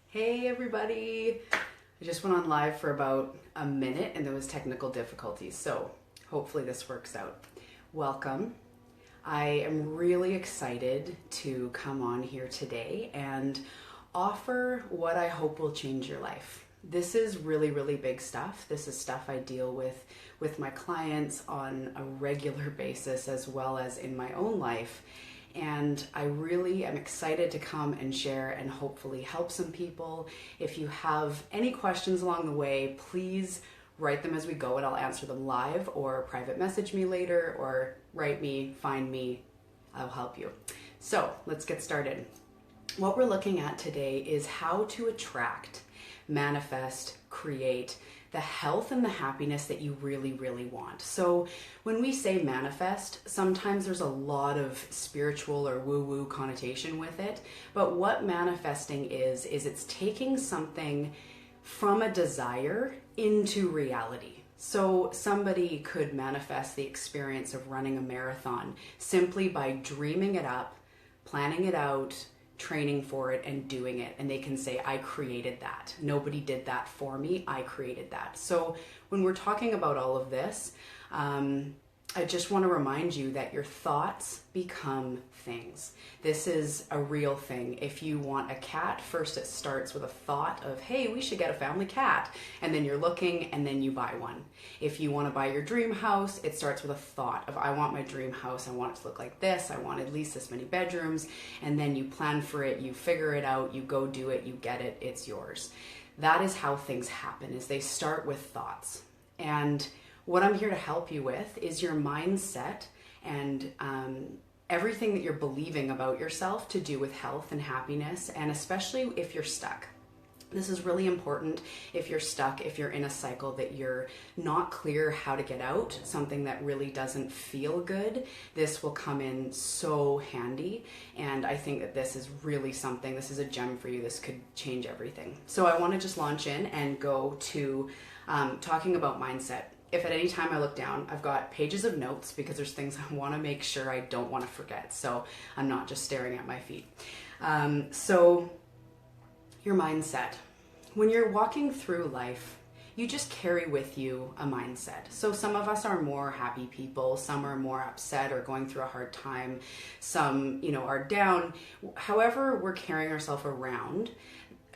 Hey everybody! I just went on live for about a minute and there was technical difficulties, so hopefully this works out. Welcome. I am really excited to come on here today and offer what I hope will change your life. This is really, really big stuff. This is stuff I deal with my clients on a regular basis as well as in my own life. And I really am excited to come and share and hopefully help some people. If you have any questions along the way, please write them as we go and I'll answer them live, or private message me later, or write me, find me, I'll help you. So let's get started. What we're looking at today is how to attract, manifest, create the health and the happiness that you really, really want. So when we say manifest, sometimes there's a lot of spiritual or woo-woo connotation with it. But what manifesting is it's taking something from a desire into reality. So somebody could manifest the experience of running a marathon simply by dreaming it up, planning it out, training for it and doing it, and they can say, I created that. Nobody did that for me, I created that. So when we're talking about all of this, I just want to remind you that your thoughts become things. This is a real thing. If you want a cat, first it starts with a thought of, hey, we should get a family cat. And then you're looking and then you buy one. If you want to buy your dream house, it starts with a thought of, I want my dream house. I want it to look like this. I want at least this many bedrooms. And then you plan for it, you figure it out, you go do it, you get it, it's yours. That is how things happen, is they start with thoughts. And what I'm here to help you with is your mindset and everything that you're believing about yourself to do with health and happiness, and especially if you're stuck. This is really important if you're stuck, if you're in a cycle that you're not clear how to get out, something that really doesn't feel good. This will come in so handy, and I think that this is really something, this is a gem for you. This could change everything. So I want to just launch in and go to talking about mindset. If at any time I look down, I've got pages of notes because there's things I want to make sure I don't want to forget. So I'm not just staring at my feet. So your mindset. When you're walking through life, you just carry with you a mindset. So some of us are more happy people, some are more upset or going through a hard time, some, are down. However, we're carrying ourselves around,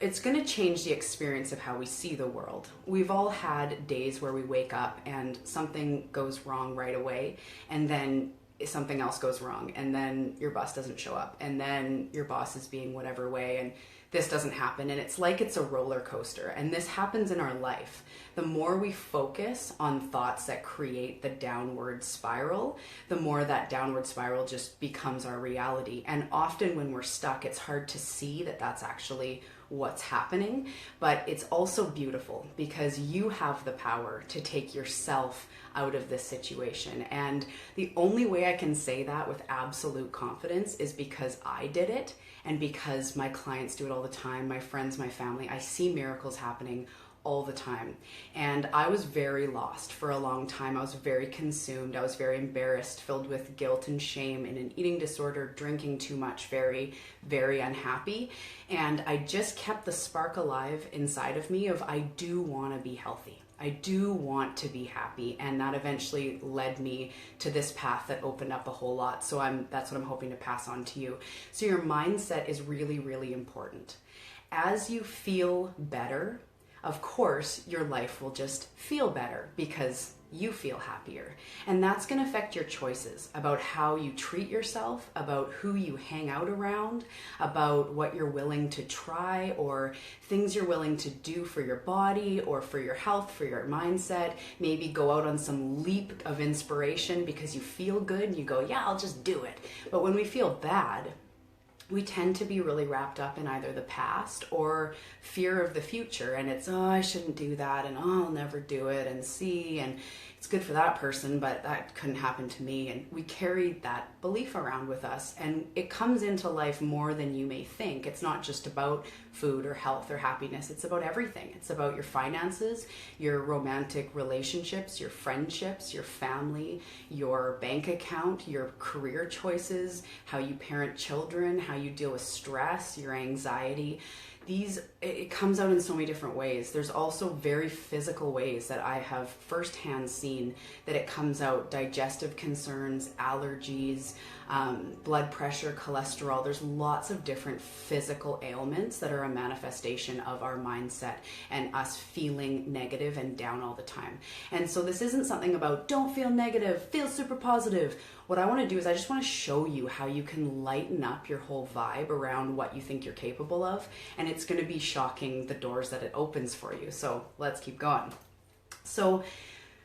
it's going to change the experience of how we see the world. We've all had days where we wake up and something goes wrong right away, and then something else goes wrong, and then your bus doesn't show up, and then your boss is being whatever way, and this doesn't happen. And it's like it's a roller coaster, and this happens in our life. The more we focus on thoughts that create the downward spiral, the more that downward spiral just becomes our reality. And often when we're stuck, it's hard to see that that's actually what's happening, but it's also beautiful because you have the power to take yourself out of this situation. And the only way I can say that with absolute confidence is because I did it, and because my clients do it all the time, my friends, my family. I see miracles happening all the time. And I was very lost for a long time. I was very consumed. I was very embarrassed, filled with guilt and shame, in an eating disorder, drinking too much, very, very unhappy. And I just kept the spark alive inside of me of, I do want to be healthy. I do want to be happy. And that eventually led me to this path that opened up a whole lot. So that's what I'm hoping to pass on to you. So your mindset is really, really important. As you feel better, of course, your life will just feel better because you feel happier. And that's going to affect your choices about how you treat yourself, about who you hang out around, about what you're willing to try, or things you're willing to do for your body or for your health, for your mindset. Maybe go out on some leap of inspiration because you feel good and you go, yeah, I'll just do it. But when we feel bad, we tend to be really wrapped up in either the past or fear of the future. And it's, oh, I shouldn't do that, and oh, I'll never do it, and see, and it's good for that person, but that couldn't happen to me. And we carry that belief around with us, and it comes into life more than you may think. It's not just about food or health or happiness. It's about everything. It's about your finances, your romantic relationships, your friendships, your family, your bank account, your career choices, how you parent children, how you deal with stress, your anxiety. it comes out in so many different ways. There's also very physical ways that I have firsthand seen that it comes out: digestive concerns, allergies, blood pressure, cholesterol. There's lots of different physical ailments that are a manifestation of our mindset and us feeling negative and down all the time. And so this isn't something about don't feel negative, feel super positive. What I want to do is I just want to show you how you can lighten up your whole vibe around what you think you're capable of, and it's going to be shocking the doors that it opens for you. So let's keep going. So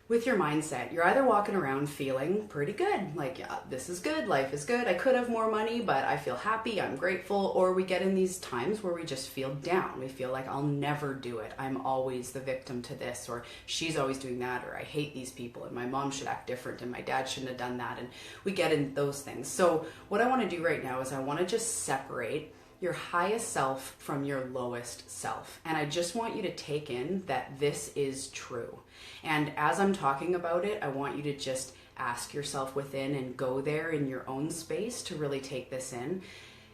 with your mindset, you're either walking around feeling pretty good, like, yeah, this is good, life is good, I could have more money, but I feel happy, I'm grateful. Or we get in these times where we just feel down. We feel like I'll never do it, I'm always the victim to this, or she's always doing that, or I hate these people, and my mom should act different, and my dad shouldn't have done that. And we get in those things. So what I want to do right now is I want to just separate your highest self from your lowest self. And I just want you to take in that this is true. And as I'm talking about it, I want you to just ask yourself within and go there in your own space to really take this in.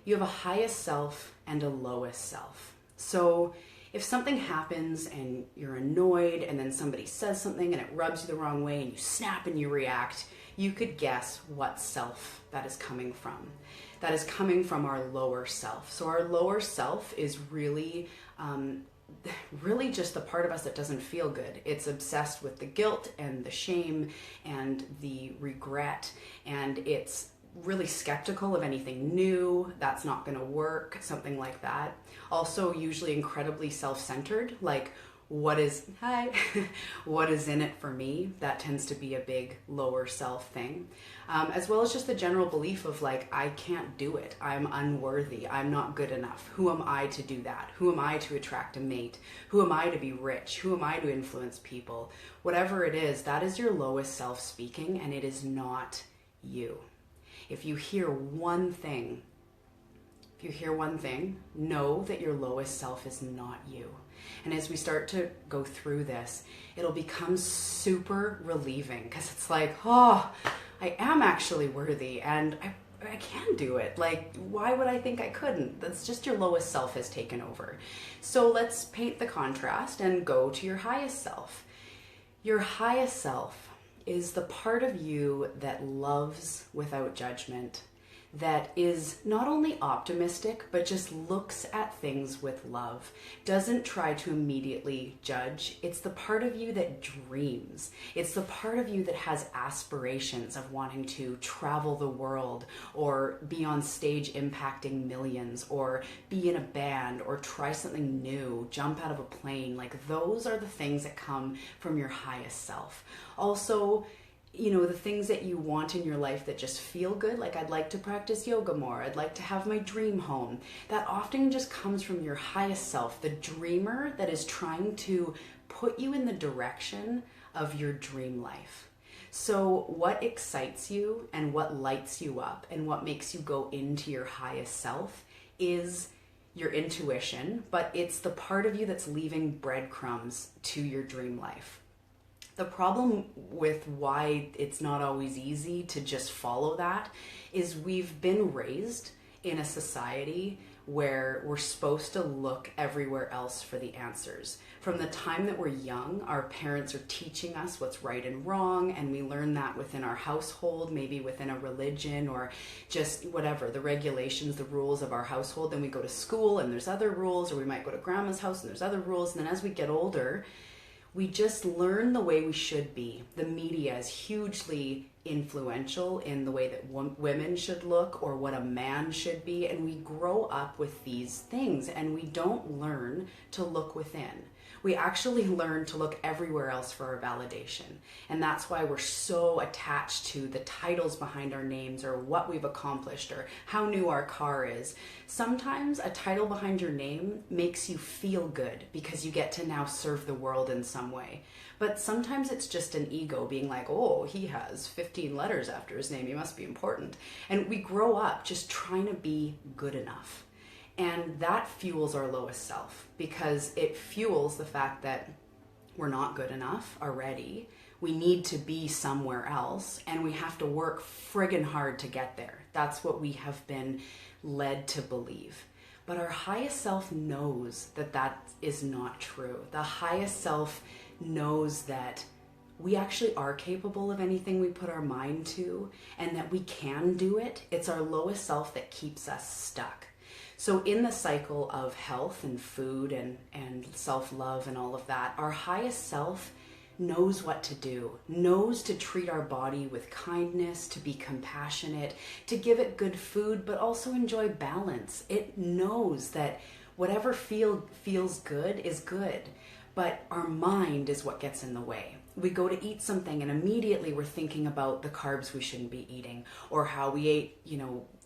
You have a highest self and a lowest self. So if something happens and you're annoyed and then somebody says something and it rubs you the wrong way and you snap and you react, you could guess what self that is coming from. That is coming from our lower self. So our lower self is really just the part of us that doesn't feel good. It's obsessed with the guilt and the shame and the regret, and it's really skeptical of anything new. That's not going to work, something like that. Also usually incredibly self-centered, like what is in it for me? That tends to be a big lower self thing. As well as just the general belief of like, I can't do it. I'm unworthy. I'm not good enough. Who am I to do that? Who am I to attract a mate? Who am I to be rich? Who am I to influence people? Whatever it is, that is your lowest self speaking, and it is not you. If you hear one thing, know that your lowest self is not you. And as we start to go through this, it'll become super relieving, because it's like, oh, I am actually worthy and I can do it. Like, why would I think I couldn't? That's just your lowest self has taken over. So let's paint the contrast and go to your highest self. Your highest self is the part of you that loves without judgment, that is not only optimistic, but just looks at things with love, doesn't try to immediately judge. It's the part of you that dreams. It's the part of you that has aspirations of wanting to travel the world, or be on stage impacting millions, or be in a band, or try something new, jump out of a plane. Like, those are the things that come from your highest self. Also, the things that you want in your life that just feel good, like I'd like to practice yoga more, I'd like to have my dream home, that often just comes from your highest self, the dreamer that is trying to put you in the direction of your dream life. So what excites you and what lights you up and what makes you go into your highest self is your intuition, but it's the part of you that's leaving breadcrumbs to your dream life. The problem with why it's not always easy to just follow that is we've been raised in a society where we're supposed to look everywhere else for the answers. From the time that we're young, our parents are teaching us what's right and wrong, and we learn that within our household, maybe within a religion, or just whatever, the regulations, the rules of our household. Then we go to school and there's other rules, or we might go to grandma's house and there's other rules. And then as we get older, we just learn the way we should be. The media is hugely influential in the way that women should look or what a man should be, and we grow up with these things and we don't learn to look within. We actually learn to look everywhere else for our validation, and that's why we're so attached to the titles behind our names, or what we've accomplished, or how new our car is. Sometimes a title behind your name makes you feel good because you get to now serve the world in some way. But sometimes it's just an ego being like, oh, he has 15 letters after his name, he must be important. And we grow up just trying to be good enough. And that fuels our lowest self, because it fuels the fact that we're not good enough already. We need to be somewhere else, and we have to work friggin' hard to get there. That's what we have been led to believe. But our highest self knows that that is not true. The highest self knows that we actually are capable of anything we put our mind to, and that we can do it. It's our lowest self that keeps us stuck. So in the cycle of health and food and self-love and all of that, our highest self knows what to do, knows to treat our body with kindness, to be compassionate, to give it good food, but also enjoy balance. It knows that whatever feels good is good, but our mind is what gets in the way. We go to eat something and immediately we're thinking about the carbs we shouldn't be eating, or how we ate,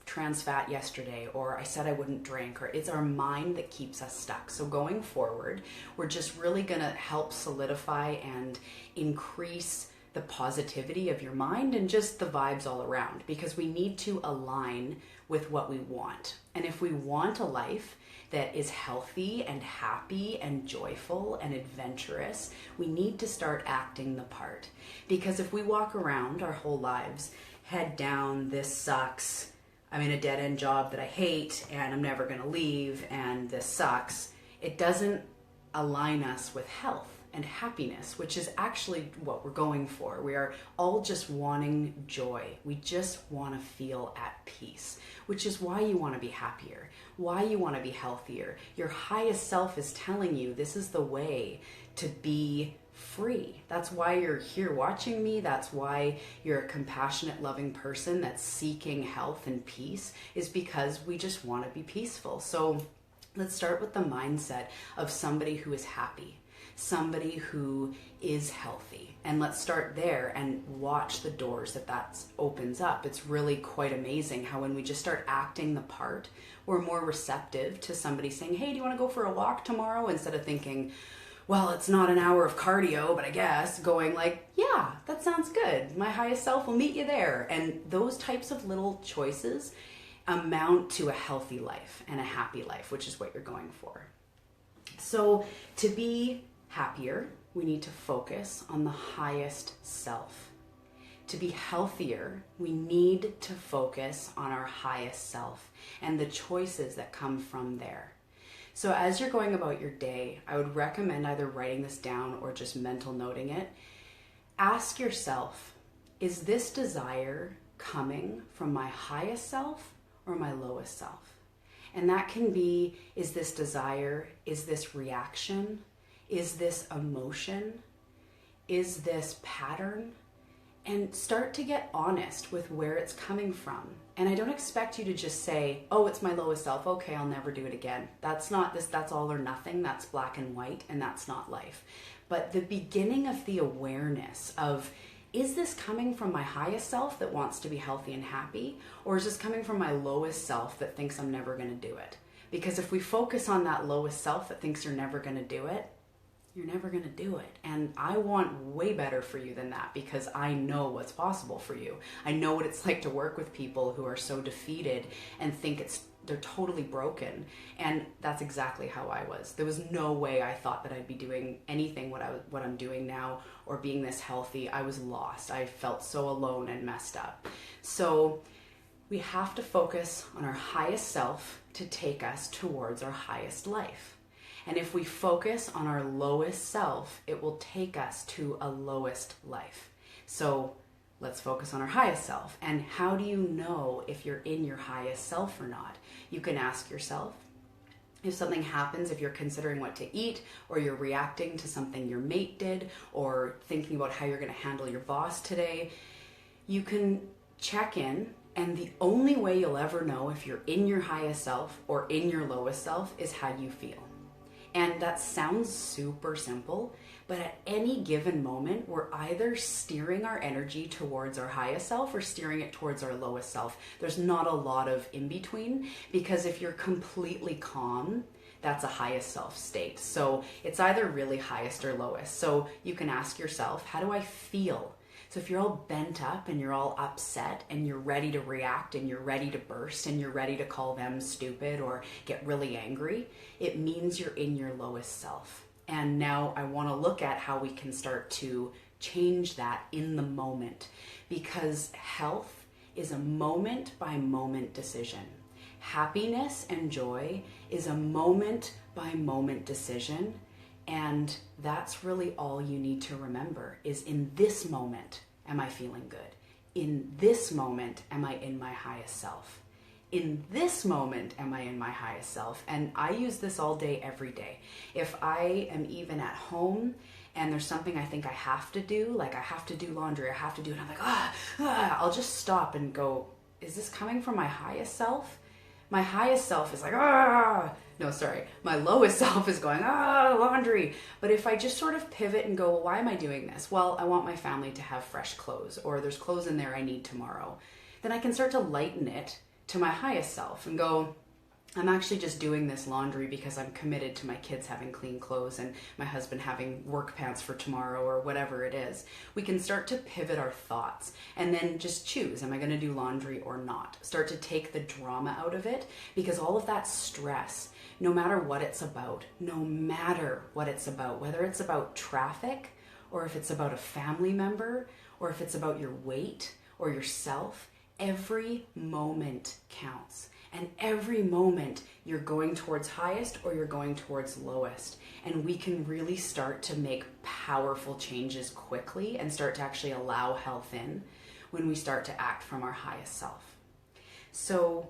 trans fat yesterday, or I said I wouldn't drink, or it's our mind that keeps us stuck. So going forward, we're just really gonna help solidify and increase the positivity of your mind and just the vibes all around, because we need to align with what we want. And if we want a life that is healthy and happy and joyful and adventurous, we need to start acting the part. Because if we walk around our whole lives, head down, this sucks, I'm in a dead-end job that I hate and I'm never going to leave and this sucks, it doesn't align us with health and happiness, which is actually what we're going for. We are all just wanting joy. We just want to feel at peace, which is why you want to be happier, why you want to be healthier. Your highest self is telling you this is the way to be free. That's why you're here watching me. That's why you're a compassionate, loving person that's seeking health and peace, is because we just want to be peaceful. So let's start with the mindset of somebody who is happy, somebody who is healthy. And let's start there and watch the doors that opens up. It's really quite amazing how when we just start acting the part, we're more receptive to somebody saying, hey, do you want to go for a walk tomorrow? Instead of thinking, well, it's not an hour of cardio, but I guess, going like, yeah, that sounds good. My highest self will meet you there. And those types of little choices amount to a healthy life and a happy life, which is what you're going for. So to be happier, we need to focus on the highest self. To be healthier, we need to focus on our highest self and the choices that come from there. So as you're going about your day, I would recommend either writing this down or just mental noting it. Ask yourself, is this desire coming from my highest self or my lowest self? And that can be, is this desire, is this reaction, is this emotion, is this pattern? And start to get honest with where it's coming from. And I don't expect you to just say, oh, it's my lowest self. Okay, I'll never do it again. That's not this, that's all or nothing. That's black and white, and that's not life. But the beginning of the awareness of, is this coming from my highest self that wants to be healthy and happy? Or is this coming from my lowest self that thinks I'm never going to do it? Because if we focus on that lowest self that thinks you're never going to do it, you're never going to do it. And I want way better for you than that, because I know what's possible for you. I know what it's like to work with people who are so defeated and think they're totally broken. And that's exactly how I was. There was no way I thought that I'd be doing anything what I'm doing now, or being this healthy. I was lost. I felt so alone and messed up. So we have to focus on our highest self to take us towards our highest life. And if we focus on our lowest self, it will take us to a lowest life. So let's focus on our highest self. And how do you know if you're in your highest self or not? You can ask yourself, if something happens, if you're considering what to eat, or you're reacting to something your mate did, or thinking about how you're going to handle your boss today, you can check in. And the only way you'll ever know if you're in your highest self or in your lowest self is how you feel. And that sounds super simple, but at any given moment, we're either steering our energy towards our highest self or steering it towards our lowest self. There's not a lot of in between, because if you're completely calm, that's a highest self state. So it's either really highest or lowest. So you can ask yourself, how do I feel? So if you're all bent up and you're all upset and you're ready to react and you're ready to burst and you're ready to call them stupid or get really angry, it means you're in your lowest self. And now I want to look at how we can start to change that in the moment, because health is a moment by moment decision. Happiness and joy is a moment by moment decision. And that's really all you need to remember is in this moment, am I feeling good? In this moment, am I in my highest self? In this moment, am I in my highest self? And I use this all day, every day. If I am even at home and there's something I think I have to do, like I have to do laundry, I have to do it, and I'm like, I'll just stop and go, is this coming from my highest self? My highest self is like, no, sorry. My lowest self is going, laundry. But if I just sort of pivot and go, well, why am I doing this? Well, I want my family to have fresh clothes, or there's clothes in there I need tomorrow. Then I can start to lighten it to my highest self and go, I'm actually just doing this laundry because I'm committed to my kids having clean clothes and my husband having work pants for tomorrow, or whatever it is. We can start to pivot our thoughts and then just choose, am I going to do laundry or not? Start to take the drama out of it, because all of that stress, no matter what it's about, whether it's about traffic, or if it's about a family member, or if it's about your weight or yourself, every moment counts. And every moment you're going towards highest or you're going towards lowest. And we can really start to make powerful changes quickly and start to actually allow health in when we start to act from our highest self. So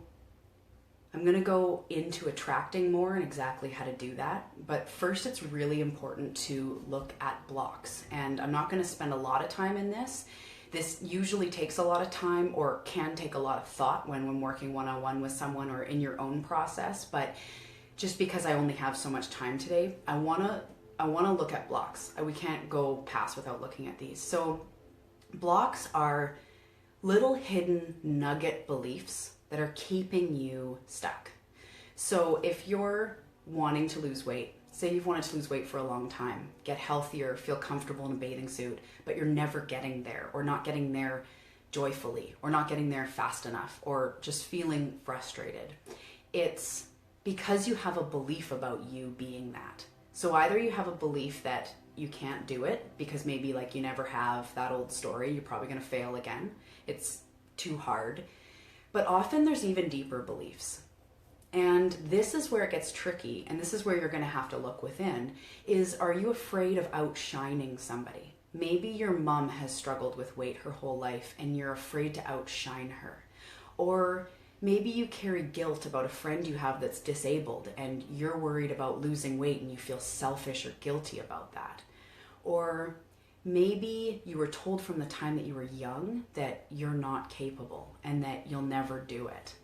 I'm going to go into attracting more and exactly how to do that. But first, it's really important to look at blocks. And I'm not going to spend a lot of time in this. This usually takes a lot of time, or can take a lot of thought when working one-on-one with someone or in your own process. But just because I only have so much time today, I want to look at blocks. We can't go past without looking at these. So blocks are little hidden nugget beliefs that are keeping you stuck. So if you're wanting to lose weight, say you've wanted to lose weight for a long time, get healthier, feel comfortable in a bathing suit, but you're never getting there, or not getting there joyfully, or not getting there fast enough, or just feeling frustrated. It's because you have a belief about you being that. So either you have a belief that you can't do it because maybe like you never have, that old story, you're probably going to fail again. It's too hard. But often there's even deeper beliefs. And this is where it gets tricky, and this is where you're going to have to look within, is, are you afraid of outshining somebody? Maybe your mom has struggled with weight her whole life and you're afraid to outshine her. Or maybe you carry guilt about a friend you have that's disabled and you're worried about losing weight and you feel selfish or guilty about that. Or maybe you were told from the time that you were young that you're not capable and that you'll never do it.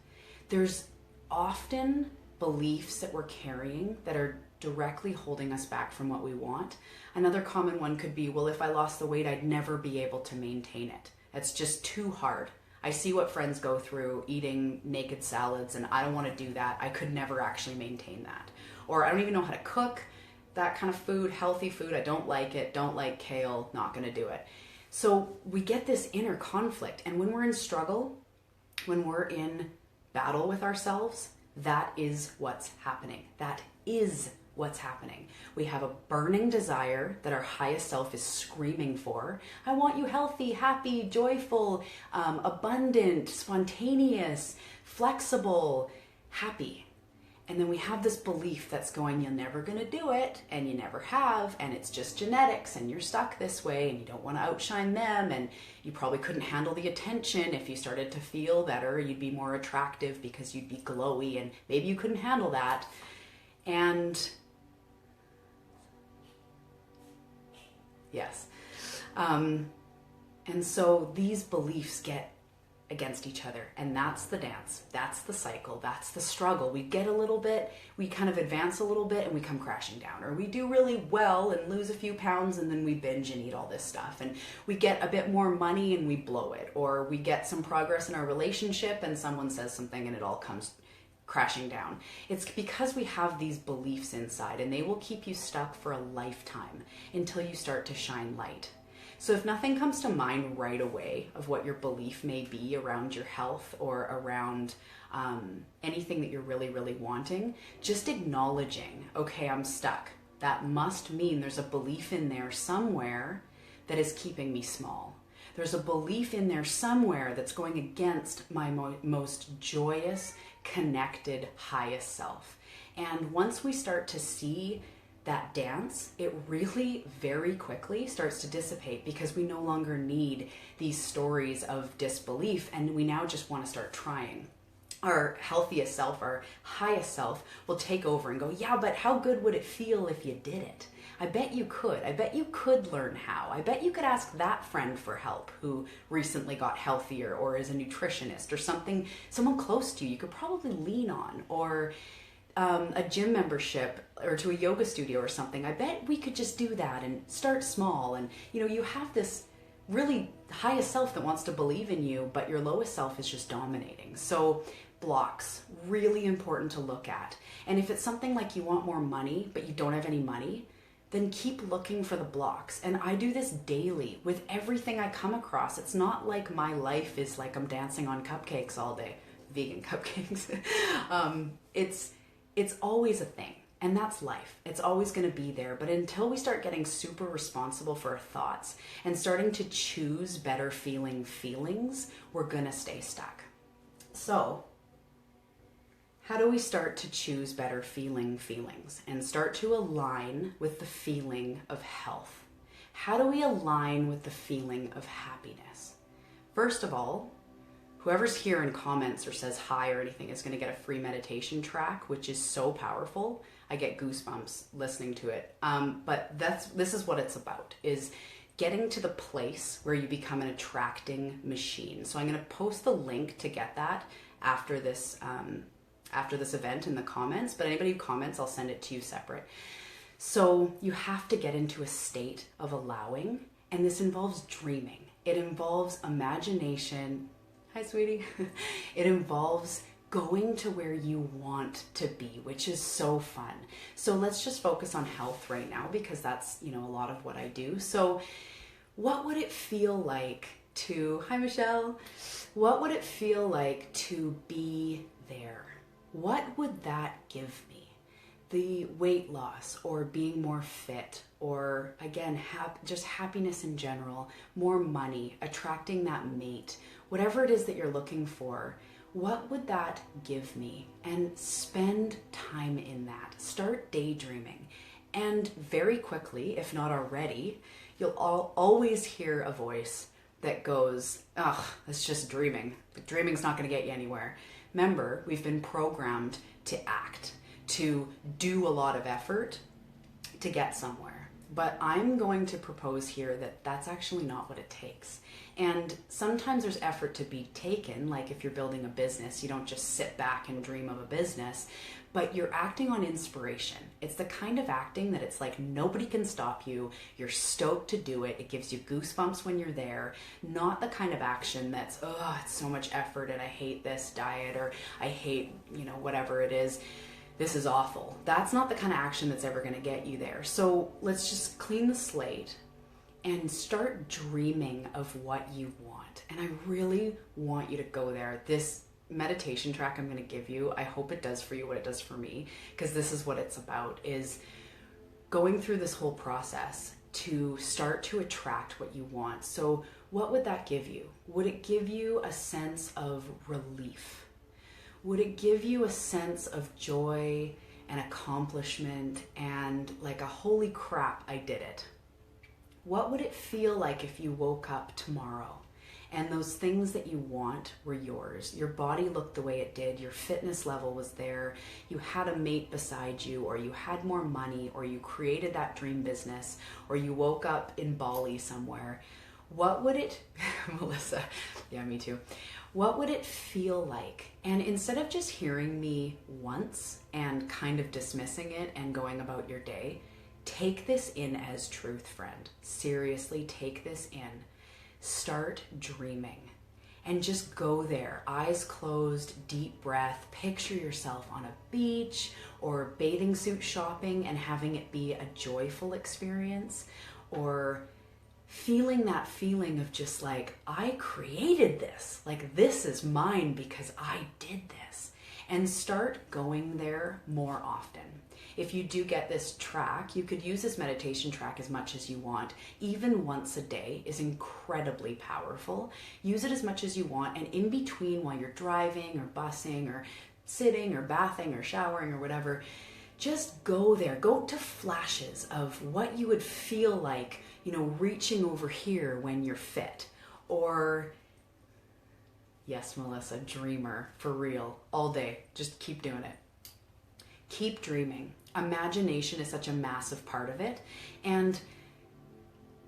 There's often beliefs that we're carrying that are directly holding us back from what we want. Another common one could be, well, if I lost the weight, I'd never be able to maintain it. It's just too hard. I see what friends go through eating naked salads, and I don't want to do that. I could never actually maintain that. Or I don't even know how to cook that kind of food, healthy food. I don't like it, don't like kale, not going to do it. So we get this inner conflict. And when we're in struggle, when we're in battle with ourselves, that is what's happening. That is what's happening. We have a burning desire that our highest self is screaming for. I want you healthy, happy, joyful, abundant, spontaneous, flexible, happy. And then we have this belief that's going, you're never going to do it, and you never have, and it's just genetics, and you're stuck this way, and you don't want to outshine them, and you probably couldn't handle the attention. If you started to feel better, you'd be more attractive because you'd be glowy, and maybe you couldn't handle that. And yes. And so these beliefs get against each other, and that's the dance, that's the cycle, that's the struggle. We get a little bit, we kind of advance a little bit, and we come crashing down, or we do really well and lose a few pounds, and then we binge and eat all this stuff, and we get a bit more money and we blow it, or we get some progress in our relationship and someone says something and it all comes crashing down. It's because we have these beliefs inside, and they will keep you stuck for a lifetime until you start to shine light. So if nothing comes to mind right away of what your belief may be around your health or around anything that you're really, really wanting, just acknowledging, okay, I'm stuck. That must mean there's a belief in there somewhere that is keeping me small. There's a belief in there somewhere that's going against my most joyous, connected, highest self. And once we start to see that dance, it really very quickly starts to dissipate because we no longer need these stories of disbelief, and we now just want to start trying. Our healthiest self, our highest self will take over and go, yeah, but how good would it feel if you did it? I bet you could. I bet you could learn how. I bet you could ask that friend for help who recently got healthier or is a nutritionist or something, someone close to you could probably lean on, or a gym membership or to a yoga studio or something. I bet we could just do that and start small. And you have this really highest self that wants to believe in you, but your lowest self is just dominating. So blocks, really important to look at. And if it's something like you want more money, but you don't have any money, then keep looking for the blocks. And I do this daily with everything I come across. It's not like my life is like I'm dancing on cupcakes all day, vegan cupcakes. It's always a thing. And that's life. It's always going to be there. But until we start getting super responsible for our thoughts and starting to choose better feeling feelings, we're going to stay stuck. So how do we start to choose better feeling feelings and start to align with the feeling of health? How do we align with the feeling of happiness? First of all, whoever's here in comments or says hi or anything is going to get a free meditation track, which is so powerful. I get goosebumps listening to it. But this is what it's about, is getting to the place where you become an attracting machine. So I'm going to post the link to get that after this event in the comments, but anybody who comments, I'll send it to you separate. So you have to get into a state of allowing, and this involves dreaming. It involves imagination. Hi, sweetie. It involves going to where you want to be, which is so fun. So let's just focus on health right now because that's, a lot of what I do. So what would it feel like to, hi, Michelle. What would it feel like to be there? What would that give me? The weight loss, or being more fit, or again, just happiness in general, more money, attracting that mate, whatever it is that you're looking for, what would that give me? And spend time in that. Start daydreaming. And very quickly, if not already, you'll always hear a voice that goes, ugh, that's just dreaming. But dreaming's not going to get you anywhere. Remember, we've been programmed to act, to do a lot of effort to get somewhere. But I'm going to propose here that that's actually not what it takes. And sometimes there's effort to be taken, like if you're building a business, you don't just sit back and dream of a business, but you're acting on inspiration. It's the kind of acting that it's like nobody can stop you. You're stoked to do it. It gives you goosebumps when you're there. Not the kind of action that's, oh, it's so much effort and I hate this diet, or I hate, whatever it is. This is awful. That's not the kind of action that's ever going to get you there. So let's just clean the slate and start dreaming of what you want. And I really want you to go there. This meditation track I'm going to give you, I hope it does for you what it does for me, because this is what it's about, is going through this whole process to start to attract what you want. So what would that give you? Would it give you a sense of relief? Would it give you a sense of joy and accomplishment and like a holy crap, I did it? What would it feel like if you woke up tomorrow and those things that you want were yours? Your body looked the way it did, your fitness level was there, you had a mate beside you, or you had more money, or you created that dream business, or you woke up in Bali somewhere. What would it, Melissa, yeah, me too. What would it feel like? And instead of just hearing me once and kind of dismissing it and going about your day, take this in as truth, friend. Seriously, take this in. Start dreaming and just go there. Eyes closed, deep breath. Picture yourself on a beach or bathing suit shopping and having it be a joyful experience, or feeling that feeling of just like, I created this. Like, this is mine because I did this. And start going there more often. if you do get this track, you could use this meditation track as much as you want. Even once a day is incredibly powerful. Use it as much as you want, and in between, while you're driving or busing or sitting or bathing or showering or whatever, just go there. Go to flashes of what you would feel like, reaching over here when you're fit. Or, yes, Melissa, dreamer, for real, all day. Just keep doing it. Keep dreaming. Imagination is such a massive part of it. And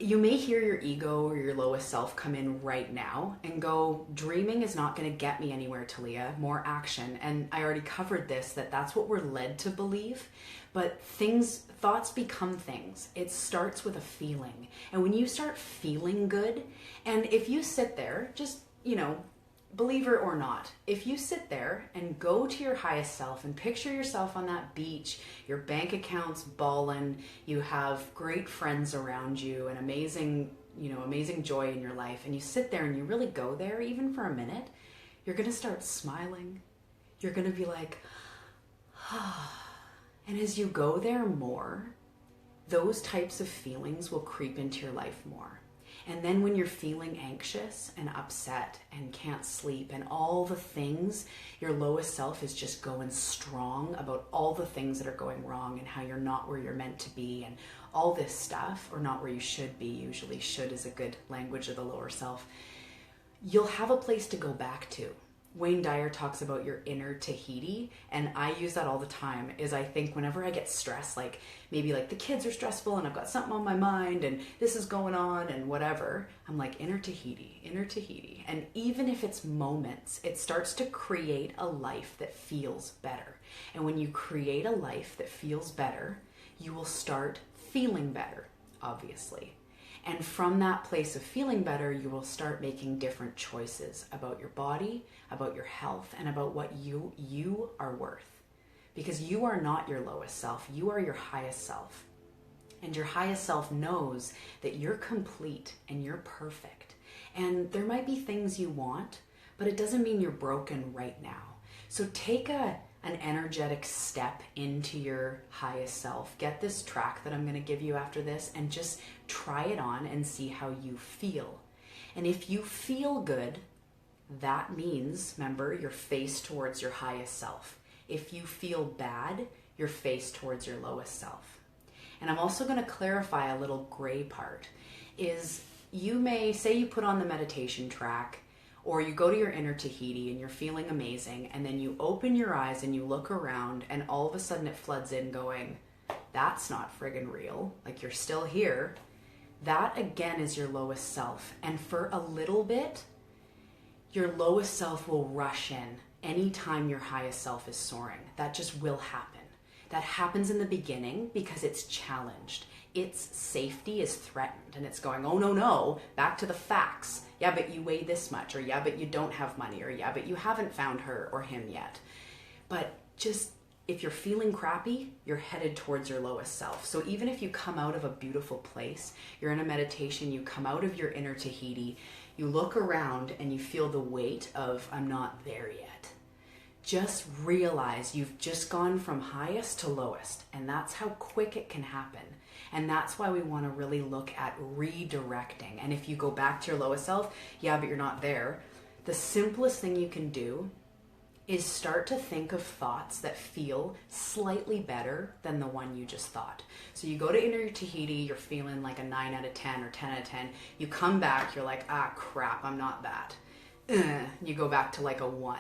you may hear your ego or your lowest self come in right now and go, dreaming is not going to get me anywhere, Talia. More action. And I already covered this, that's what we're led to believe. But thoughts become things. It starts with a feeling. And when you start feeling good, and if you sit there, just, believer or not, if you sit there and go to your highest self and picture yourself on that beach, your bank account's ballin', you have great friends around you, and amazing joy in your life, and you sit there and you really go there, even for a minute, you're going to start smiling. You're going to be like, ah. And as you go there more, those types of feelings will creep into your life more. And then when you're feeling anxious and upset and can't sleep and all the things, your lowest self is just going strong about all the things that are going wrong and how you're not where you're meant to be and all this stuff, or not where you should be. Usually should is a good language of the lower self. You'll have a place to go back to. Wayne Dyer talks about your inner Tahiti, and I use that all the time. Is I think whenever I get stressed, like maybe like the kids are stressful and I've got something on my mind and this is going on and whatever, I'm like inner Tahiti, inner Tahiti. And even if it's moments, it starts to create a life that feels better. And when you create a life that feels better, you will start feeling better, obviously. And from that place of feeling better, you will start making different choices about your body, about your health, and about what you are worth. Because you are not your lowest self. You are your highest self. And your highest self knows that you're complete and you're perfect. And there might be things you want, but it doesn't mean you're broken right now. So take an energetic step into your highest self. Get this track that I'm going to give you after this and just try it on and see how you feel. And if you feel good, that means, remember, you're faced towards your highest self. If you feel bad, you're faced towards your lowest self. And I'm also going to clarify a little gray part. Is you may say you put on the meditation track, or you go to your inner Tahiti and you're feeling amazing, and then you open your eyes and you look around and all of a sudden it floods in going, that's not friggin' real. Like, you're still here. That again is your lowest self. And for a little bit, your lowest self will rush in anytime your highest self is soaring. That just will happen. That happens in the beginning because it's challenged. Its safety is threatened and it's going, oh no, back to the facts. Yeah, but you weigh this much, or yeah, but you don't have money, or yeah, but you haven't found her or him yet. But just, if you're feeling crappy, you're headed towards your lowest self. So even if you come out of a beautiful place, you're in a meditation, you come out of your inner Tahiti, you look around and you feel the weight of, I'm not there yet. Just realize you've just gone from highest to lowest, and that's how quick it can happen. And that's why we want to really look at redirecting. And if you go back to your lowest self, yeah, but you're not there. The simplest thing you can do is start to think of thoughts that feel slightly better than the one you just thought. So you go to inner Tahiti, you're feeling like a 9 out of 10 or 10 out of 10. You come back, you're like, ah, crap, I'm not that. You go back to like a 1.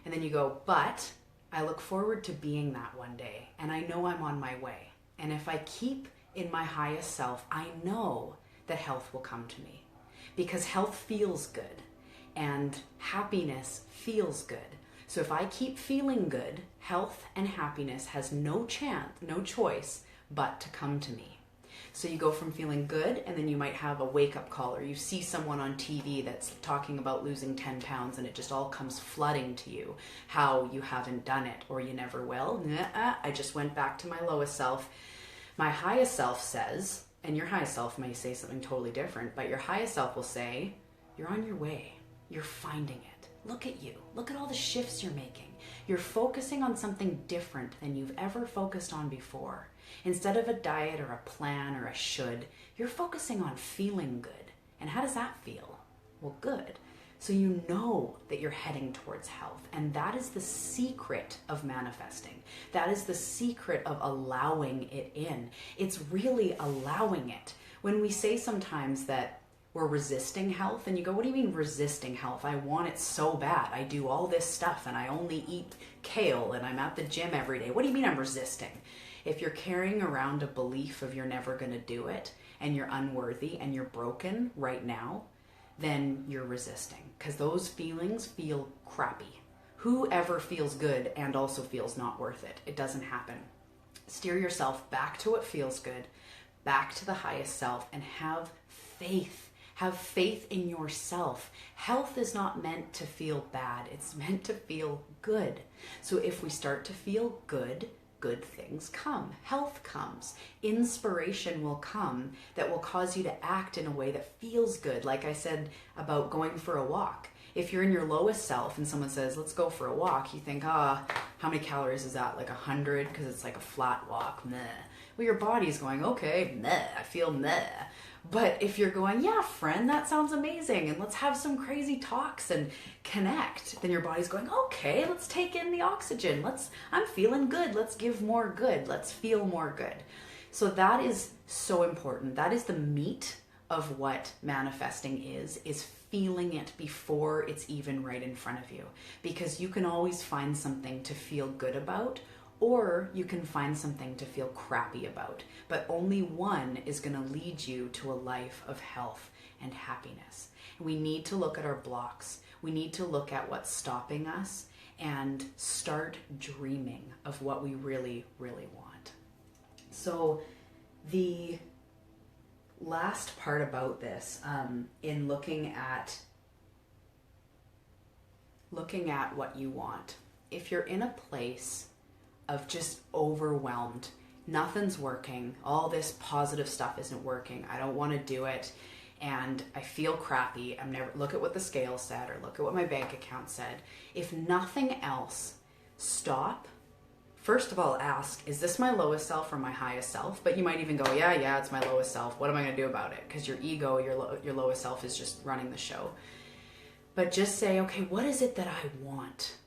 And then you go, but I look forward to being that one day. And I know I'm on my way. And if I keep in my highest self, I know that health will come to me. Because health feels good. And happiness feels good. So if I keep feeling good, health and happiness has no choice but to come to me. So you go from feeling good, and then you might have a wake-up call, or you see someone on TV that's talking about losing 10 pounds, and it just all comes flooding to you, how you haven't done it, or you never will. I just went back to my lowest self. My highest self says, and your highest self may say something totally different, but your highest self will say, you're on your way. You're finding it. Look at you. Look at all the shifts you're making. You're focusing on something different than you've ever focused on before. Instead of a diet or a plan or a should, you're focusing on feeling good. And how does that feel? Well, good. So you know that you're heading towards health. And that is the secret of manifesting. That is the secret of allowing it in. It's really allowing it. When we say sometimes that we're resisting health, and you go, what do you mean resisting health? I want it so bad. I do all this stuff and I only eat kale and I'm at the gym every day. What do you mean I'm resisting? If you're carrying around a belief of you're never going to do it and you're unworthy and you're broken right now, then you're resisting, because those feelings feel crappy. Whoever feels good and also feels not worth it? It doesn't happen. Steer yourself back to what feels good, back to the highest self, and have faith. Have faith in yourself. Health is not meant to feel bad. It's meant to feel good. So if we start to feel good, good things come. Health comes. Inspiration will come that will cause you to act in a way that feels good. Like I said about going for a walk. If you're in your lowest self and someone says, let's go for a walk, you think, how many calories is that? Like 100? Because it's like a flat walk. Meh. Well, your body's going, okay, meh, I feel meh. But if you're going, yeah, friend, that sounds amazing, and let's have some crazy talks and connect, then your body's going, okay, let's take in the oxygen. I'm feeling good. Let's give more good. Let's feel more good. So that is so important. That is the meat of what manifesting is feeling it before it's even right in front of you. Because you can always find something to feel good about, or you can find something to feel crappy about. But only one is going to lead you to a life of health and happiness. We need to look at our blocks. We need to look at what's stopping us and start dreaming of what we really, really want. So the last part about this, in looking at what you want, if you're in a place of just overwhelmed, nothing's working, all this positive stuff isn't working, I don't want to do it, and I feel crappy, look at what the scale said, or look at what my bank account said. If nothing else, stop. First of all, ask, is this my lowest self or my highest self? But you might even go, yeah, it's my lowest self. What am I going to do about it? Because your ego, your lowest self is just running the show. But just say, okay, what is it that I want?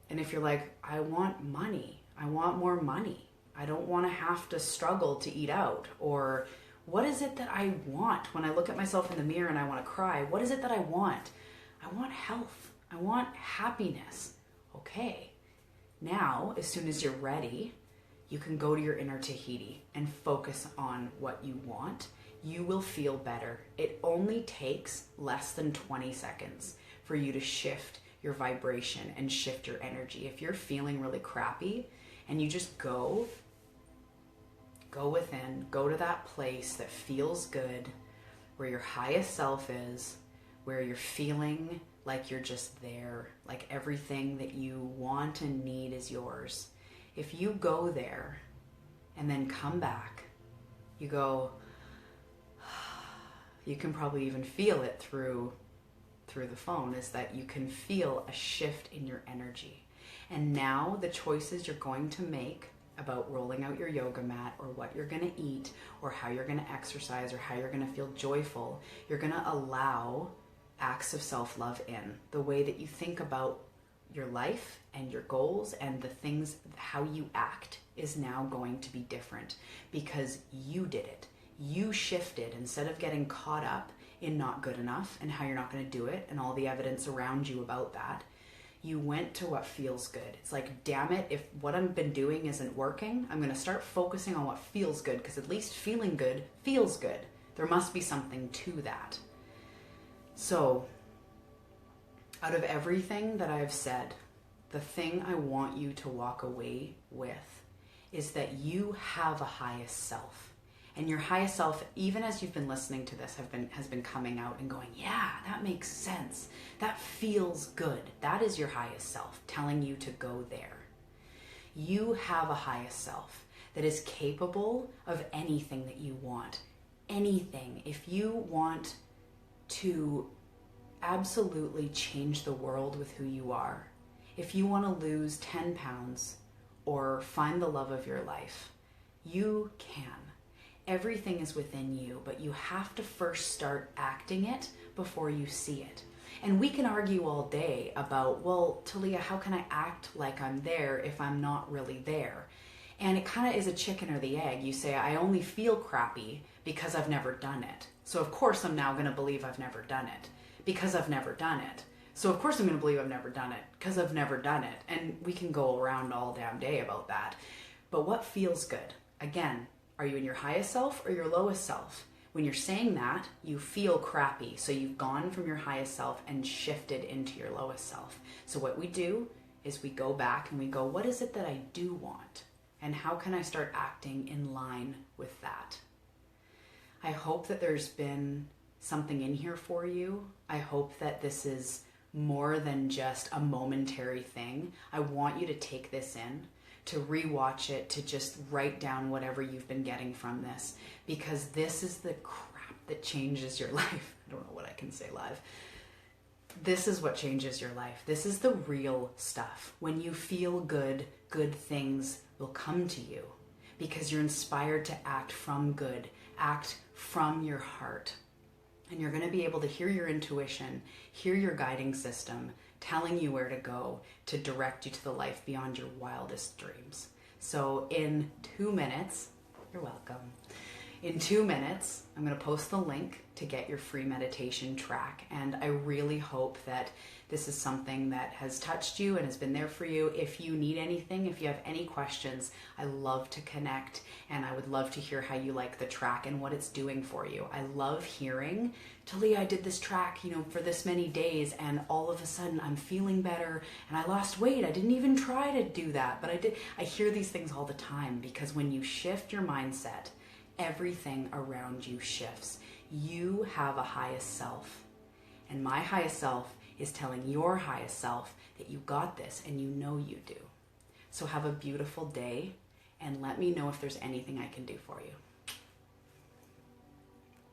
And if you're like, I want money, I want more money, I don't want to have to struggle to eat out, or what is it that I want when I look at myself in the mirror and I want to cry? What is it that I want? I want health. I want happiness. Okay. Now, as soon as you're ready, you can go to your inner Tahiti and focus on what you want. You will feel better. It only takes less than 20 seconds for you to shift your vibration and shift your energy. If you're feeling really crappy and you just go within, go to that place that feels good, where your highest self is, where you're feeling like you're just there, like everything that you want and need is yours. If you go there and then come back, you go, you can probably even feel it through the phone, is that you can feel a shift in your energy. And now the choices you're going to make about rolling out your yoga mat, or what you're going to eat, or how you're going to exercise, or how you're going to feel joyful, you're going to allow acts of self-love in. The way that you think about your life and your goals and the things, how you act, is now going to be different because you did it. You shifted. Instead of getting caught up in not good enough and how you're not going to do it and all the evidence around you about that, you went to what feels good. It's like, damn it, if what I've been doing isn't working, I'm going to start focusing on what feels good, because at least feeling good feels good. There must be something to that. So, out of everything that I've said, the thing I want you to walk away with is that you have a highest self. And your highest self, even as you've been listening to this, has been coming out and going, yeah, that makes sense. That feels good. That is your highest self telling you to go there. You have a highest self that is capable of anything that you want. Anything. If you want to absolutely change the world with who you are. If you want to lose 10 pounds or find the love of your life, you can. Everything is within you, but you have to first start acting it before you see it. And we can argue all day about, well, Talia, how can I act like I'm there if I'm not really there? And it kind of is a chicken or the egg. You say, I only feel crappy because I've never done it. So of course I'm now going to believe I've never done it because I've never done it. So of course I'm going to believe I've never done it because I've never done it. And we can go around all damn day about that. But what feels good? Again, are you in your highest self or your lowest self? When you're saying that, you feel crappy. So you've gone from your highest self and shifted into your lowest self. So what we do is we go back and we go, what is it that I do want? And how can I start acting in line with that? I hope that there's been something in here for you. I hope that this is more than just a momentary thing. I want you to take this in, to rewatch it, to just write down whatever you've been getting from this, because this is the crap that changes your life. I don't know what I can say live. This is what changes your life. This is the real stuff. When you feel good, good things will come to you because you're inspired to act from good, act from your heart. And you're going to be able to hear your intuition, hear your guiding system, telling you where to go to direct you to the life beyond your wildest dreams. So in 2 minutes, you're welcome. In 2 minutes, I'm going to post the link to get your free meditation track. And I really hope that this is something that has touched you and has been there for you. If you need anything, if you have any questions, I love to connect, and I would love to hear how you like the track and what it's doing for you. I love hearing, Talia, I did this track, for this many days, and all of a sudden I'm feeling better and I lost weight. I didn't even try to do that, but I did. I hear these things all the time because when you shift your mindset, everything around you shifts. You have a highest self, and my highest self is telling your highest self that you got this, and you know you do. So have a beautiful day, and let me know if there's anything I can do for you.